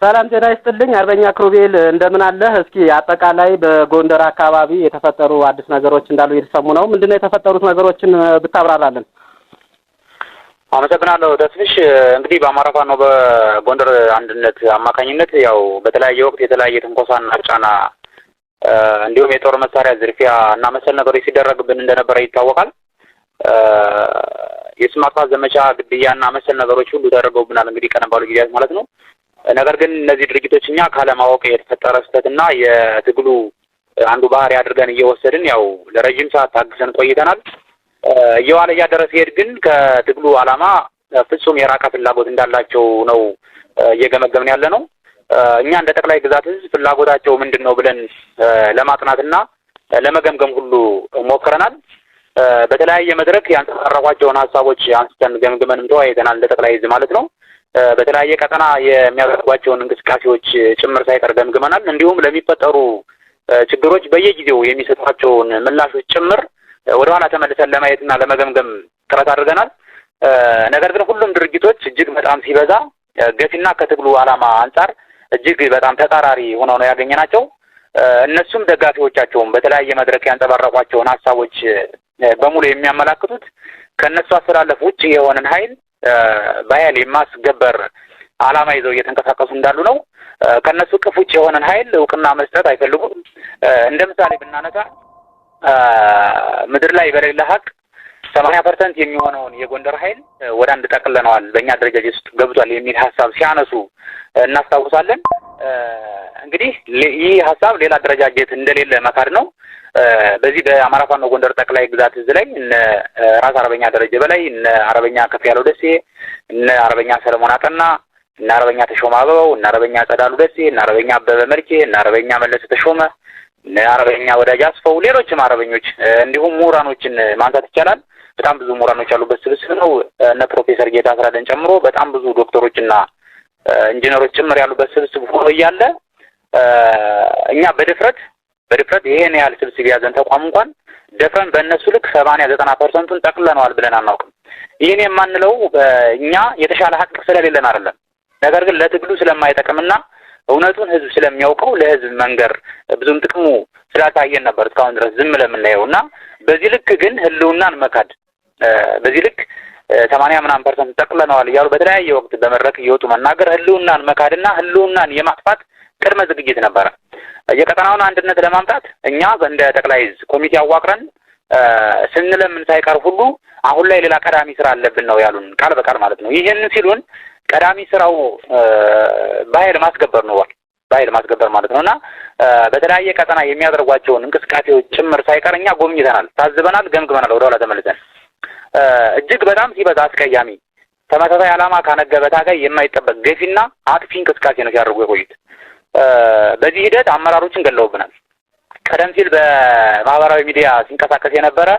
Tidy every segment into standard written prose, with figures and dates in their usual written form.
ሰላም ጤና ይስጥልኝ አርበኛ ክሩቤል እንደምን አለህ? እስኪ አጠቃላይ በጎንደር አካባቢ የተፈጠሩ አዲስ ነገሮች እንዳሉ እየተሰሙ ነው። ምንድነው የተፈጠሩት ነገሮችን ብታብራራለን? አመሰግናለሁ ተስፍሽ። እንግዲህ በአማራ ፋኖ በጎንደር አንድነት አማካኝነት ያው በተለያየ ወቅት የተለያየ ትንኮሳና ጫና እንዲሁም የጦር መሳሪያ ዝርፊያ እና መሰል ነገሮች ሲደረግብን እንደነበረ ይታወቃል። የስም ማጥፋት ዘመቻ፣ ግድያና መሰል ነገሮች ሁሉ ተደርገውብናል። እንግዲህ ቀደም ባሉ ጊዜያት ማለት ነው። ነገር ግን እነዚህ ድርጊቶች እኛ ካለማወቅ የተፈጠረ ስህተትና የትግሉ አንዱ ባህሪ አድርገን እየወሰድን ያው ለረጅም ሰዓት ታግሰን ቆይተናል። እየዋለ እያደረ ሲሄድ ግን ከትግሉ ዓላማ ፍጹም የራቀ ፍላጎት እንዳላቸው ነው እየገመገምን ያለ ነው። እኛ እንደ ጠቅላይ ግዛት ህዝብ ፍላጎታቸው ምንድነው ብለን ለማጥናትና ለመገምገም ሁሉ ሞክረናል። በተለያየ መድረክ ያንጸባረቋቸውን ሀሳቦች አንስተን ገምግመንም ተወያይተናል፣ እንደ ጠቅላይ ህዝብ ማለት ነው። በተለያየ ቀጠና የሚያደርጓቸውን እንቅስቃሴዎች ጭምር ሳይቀር ገምግመናል። እንዲሁም ለሚፈጠሩ ችግሮች በየጊዜው የሚሰጧቸውን ምላሾች ጭምር ወደ ኋላ ተመልሰን ለማየትና ለመገምገም ጥረት አድርገናል። ነገር ግን ሁሉም ድርጊቶች እጅግ በጣም ሲበዛ ገፊና ከትግሉ ዓላማ አንጻር እጅግ በጣም ተጻራሪ ሆነው ነው ያገኘናቸው። እነሱም ደጋፊዎቻቸውም በተለያየ መድረክ ያንጸባረቋቸውን ሀሳቦች በሙሉ የሚያመላክቱት ከነሱ አስተላለፍ ውጭ የሆነን ኃይል በኃይል የማስገበር ዓላማ ይዘው እየተንቀሳቀሱ እንዳሉ ነው። ከነሱ ቅፍ ውጭ የሆነን ኃይል እውቅና መስጠት አይፈልጉም። እንደ ምሳሌ ብናነሳ ምድር ላይ በሌለ ሀቅ 80% የሚሆነውን የጎንደር ኃይል ወደ አንድ ጠቅልለነዋል፣ በእኛ አደረጃጀት ውስጥ ገብቷል የሚል ሀሳብ ሲያነሱ እናስታውሳለን። እንግዲህ ይህ ሀሳብ ሌላ አደረጃጀት እንደሌለ መካድ ነው። በዚህ በአማራ ፋኖ ጎንደር ጠቅላይ ግዛት እዝ ላይ እነ ራስ አርበኛ ደረጀ በላይ፣ እነ አርበኛ ከፍያለው ደሴ፣ እነ አርበኛ ሰለሞን አጠና፣ እነ አርበኛ ተሾመ አበባው፣ እነ አርበኛ ጸዳሉ ደሴ፣ እነ አርበኛ አበበ መልኬ፣ እነ አርበኛ መለሰ ተሾመ፣ እነ አርበኛ ወዳጅ አስፈው፣ ሌሎችም አርበኞች እንዲሁም ምሁራኖችን ማንሳት ይቻላል። በጣም ብዙ ምሁራኖች ያሉበት ስብስብ ነው። እነ ፕሮፌሰር ጌታ አስራደን ጨምሮ በጣም ብዙ ዶክተሮችና ኢንጂነሮች ጭምር ያሉበት ስብስብ ሆኖ እያለ እኛ በድፍረት ይሄን ያህል ስብስብ ያዘን ተቋም እንኳን ደፍረን በእነሱ ልክ 80-90% ጠቅልለነዋል ብለን አናውቅም። ይህን የማንለው እኛ የተሻለ ሀቅ ስለሌለን አይደለም። ነገር ግን ለትግሉ ስለማይጠቅምና እውነቱን ህዝብ ስለሚያውቀው ለህዝብ መንገር ብዙም ጥቅሙ ስላልታየን ነበር እስካሁን ድረስ ዝም ለምናየውና በዚህ ልክ ግን ህልውናን መካድ በዚህ ልክ 80% ጠቅልለነዋል እያሉ በተለያየ ወቅት በመድረክ እየወጡ መናገር ህልውናን መካድና ህልውናን የማጥፋት ቅድመ ዝግጅት ነበረ። የቀጠናውን አንድነት ለማምጣት እኛ እንደ ጠቅላይ ኮሚቴ አዋቅረን ስንለምን ሳይቀር ሁሉ አሁን ላይ ሌላ ቀዳሚ ስራ አለብን ነው ያሉን፣ ቃል በቃል ማለት ነው። ይሄን ሲሉን ቀዳሚ ስራው በኃይል ማስገበር ነው ማለት ነውና በተለያየ ቀጠና የሚያደርጓቸውን እንቅስቃሴዎች ጭምር ሳይቀር እኛ ጎብኝተናል፣ ታዝበናል፣ ገምግመናል። ወደኋላ ተመልሰን እጅግ በጣም ሲበዛ አስቀያሚ ተመሳሳይ ዓላማ ካነገበ ታጋይ የማይጠበቅ ገፊና አጥፊ እንቅስቃሴ ነው ሲያደርጉ የቆዩት። በዚህ ሂደት አመራሮችን ገለውብናል። ቀደም ሲል በማህበራዊ ሚዲያ ሲንቀሳቀስ የነበረ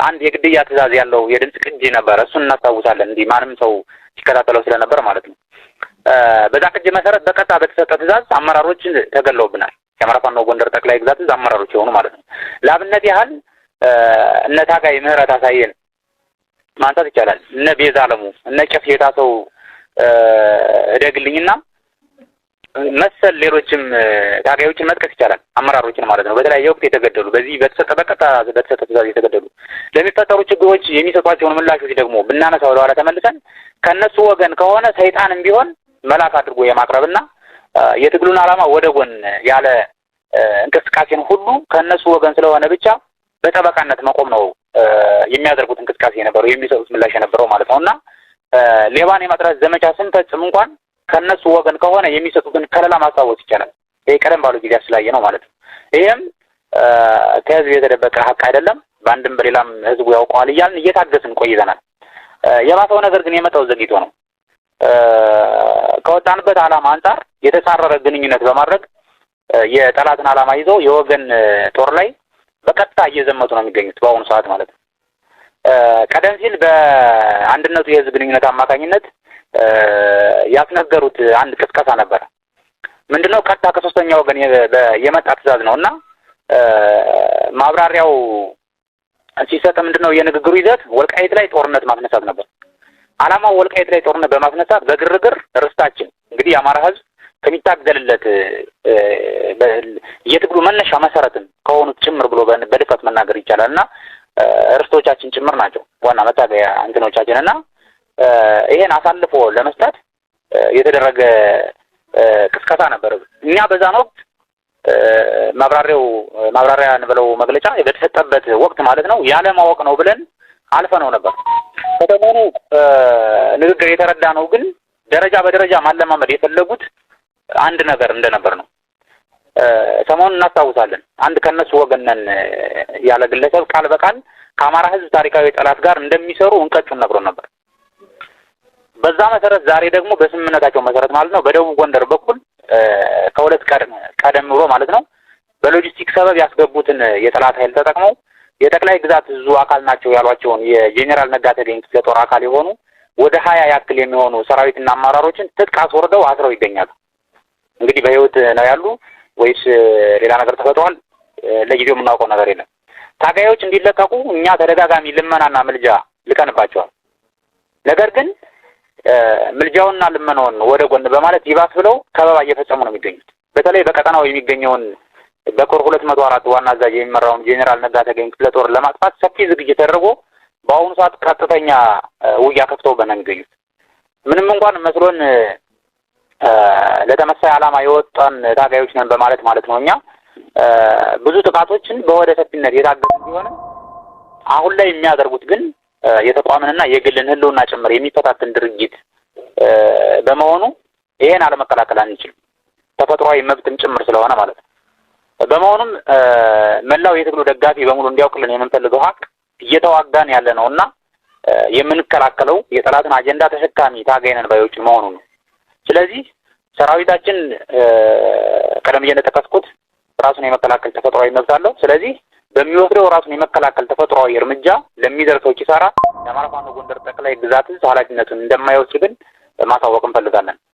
አንድ የግድያ ትዕዛዝ ያለው የድምጽ ቅጂ ነበረ። እሱን እናስታውሳለን። እንዲህ ማንም ሰው ሲከታተለው ስለነበር ማለት ነው። በዛ ቅጂ መሰረት በቀጥታ በተሰጠ ትዕዛዝ አመራሮችን ተገለውብናል። የአማራ ፋኖ ጎንደር ጠቅላይ ግዛት እዝ አመራሮች የሆኑ ማለት ነው። ለአብነት ያህል እነ ታጋይ ምህረት አሳየን ማንሳት ይቻላል። እነ ቤዛ አለሙ፣ እነ ጨፍ የታሰው እደግልኝና መሰል ሌሎችም ታጋዮችን መጥቀስ ይቻላል። አመራሮችን ማለት ነው። በተለያየ ወቅት የተገደሉ በዚህ በተሰጠ ትዕዛዝ የተገደሉ ለሚፈጠሩ ችግሮች የሚሰጧቸውን ምላሾች ደግሞ ብናነሳ ወደ ኋላ ተመልሰን ከነሱ ወገን ከሆነ ሰይጣንም ቢሆን መልአክ አድርጎ የማቅረብና የትግሉን ዓላማ ወደ ጎን ያለ እንቅስቃሴን ሁሉ ከነሱ ወገን ስለሆነ ብቻ በጠበቃነት መቆም ነው የሚያደርጉት እንቅስቃሴ የነበረው የሚሰጡት ምላሽ የነበረው ማለት ነውና ሌባን የማጥራት ዘመቻ ስንፈጽም እንኳን ከነሱ ወገን ከሆነ የሚሰጡትን ከለላ ማስታወስ ይቻላል። ይሄ ቀደም ባሉ ጊዜ ስላየ ነው ማለት ነው። ይሄም ከህዝብ የተደበቀ ሀቅ አይደለም። በአንድም በሌላም ህዝቡ ያውቀዋል እያልን እየታገስን ቆይተናል። የባሰው ነገር ግን የመጣው ዘግይቶ ነው። ከወጣንበት ዓላማ አንጻር የተሳረረ ግንኙነት በማድረግ የጠላትን ዓላማ ይዘው የወገን ጦር ላይ በቀጥታ እየዘመቱ ነው የሚገኙት በአሁኑ ሰዓት ማለት ነው። ቀደም ሲል በአንድነቱ የህዝብ ግንኙነት አማካኝነት ያስነገሩት አንድ ቅስቀሳ ነበር። ምንድነው? ቀጥታ ከሶስተኛ ወገን የመጣ ትዕዛዝ ነውና ማብራሪያው ሲሰጥ ምንድነው የንግግሩ ይዘት ወልቃይት ላይ ጦርነት ማስነሳት ነበር። ዓላማው ወልቃይት ላይ ጦርነት በማስነሳት በግርግር ርስታችን እንግዲህ የአማራ ህዝብ ከሚታገልለት የትግሉ መነሻ መሰረትን ከሆኑት ጭምር ብሎ በድፍረት መናገር ይቻላልና እርስቶቻችን ጭምር ናቸው ዋና መታገያ እንትኖቻችንና ይሄን አሳልፎ ለመስጠት የተደረገ ቅስቀሳ ነበር። እኛ በዛን ወቅት ማብራሪያ እንበለው መግለጫ በተሰጠበት ወቅት ማለት ነው ያለ ማወቅ ነው ብለን አልፈነው ነበር። ከተሞኑ ንግግር የተረዳ ነው ግን ደረጃ በደረጃ ማለማመድ የፈለጉት አንድ ነገር እንደነበር ነው። ሰሞኑን እናስታውሳለን። አንድ ከነሱ ወገን ነን ያለ ግለሰብ ቃል በቃል ከአማራ ሕዝብ ታሪካዊ ጠላት ጋር እንደሚሰሩ እንቀጩን ነግሮ ነበር። በዛ መሰረት ዛሬ ደግሞ በስምምነታቸው መሰረት ማለት ነው በደቡብ ጎንደር በኩል ከሁለት ቀደም ብሎ ማለት ነው በሎጂስቲክ ሰበብ ያስገቡትን የጠላት ኃይል ተጠቅመው የጠቅላይ ግዛት እዙ አካል ናቸው ያሏቸውን የጄኔራል ነጋ ተገኝ ክፍለ ጦር አካል የሆኑ ወደ 20 ያክል የሚሆኑ ሰራዊትና አመራሮችን ትጥቅ አስወርደው አስረው ይገኛሉ። እንግዲህ በህይወት ነው ያሉ ወይስ ሌላ ነገር ተፈጥሯል? ለጊዜው የምናውቀው ነገር የለም። ታጋዮች እንዲለቀቁ እኛ ተደጋጋሚ ልመናና ምልጃ ልቀንባቸዋል። ነገር ግን ምልጃውና ልመናውን ወደ ጎን በማለት ይባስ ብለው ከበባ እየፈጸሙ ነው የሚገኙት። በተለይ በቀጠናው የሚገኘውን በኮር 204 ዋና አዛዥ የሚመራውን ጄኔራል ነጋ ተገኝ ክፍለ ጦር ለማጥፋት ሰፊ ዝግጅት ተደርጎ በአሁኑ ሰዓት ቀጥተኛ ውጊያ ከፍተውበት ነው የሚገኙት። ምንም እንኳን መስሎን ለተመሳሳይ ዓላማ የወጣን ታጋዮች ነን በማለት ማለት ነው እኛ ብዙ ጥቃቶችን በወደ ሰፊነት የታገሱ ቢሆንም አሁን ላይ የሚያደርጉት ግን የተቋምንና የግልን ህልውና ጭምር የሚፈታተን ድርጊት በመሆኑ ይሄን አለመከላከል አንችልም። ተፈጥሯዊ መብትም ጭምር ስለሆነ ማለት ነው። በመሆኑም መላው የትግሉ ደጋፊ በሙሉ እንዲያውቅልን የምንፈልገው ሀቅ እየተዋጋን ያለ ነውና የምንከላከለው የጠላትን አጀንዳ ተሸካሚ ታጋይነን ባዮች መሆኑ ነው። ስለዚህ ሰራዊታችን ቀደም ብዬ እንደጠቀስኩት ራሱን የመከላከል ተፈጥሯዊ መብት አለው። ስለዚህ በሚወስደው ራሱን የመከላከል ተፈጥሯዊ እርምጃ ለሚደርሰው ኪሳራ የአማራ ፋኖ ጎንደር ጠቅላይ ግዛት ኃላፊነቱን እንደማይወስድ ግን ማሳወቅ እንፈልጋለን።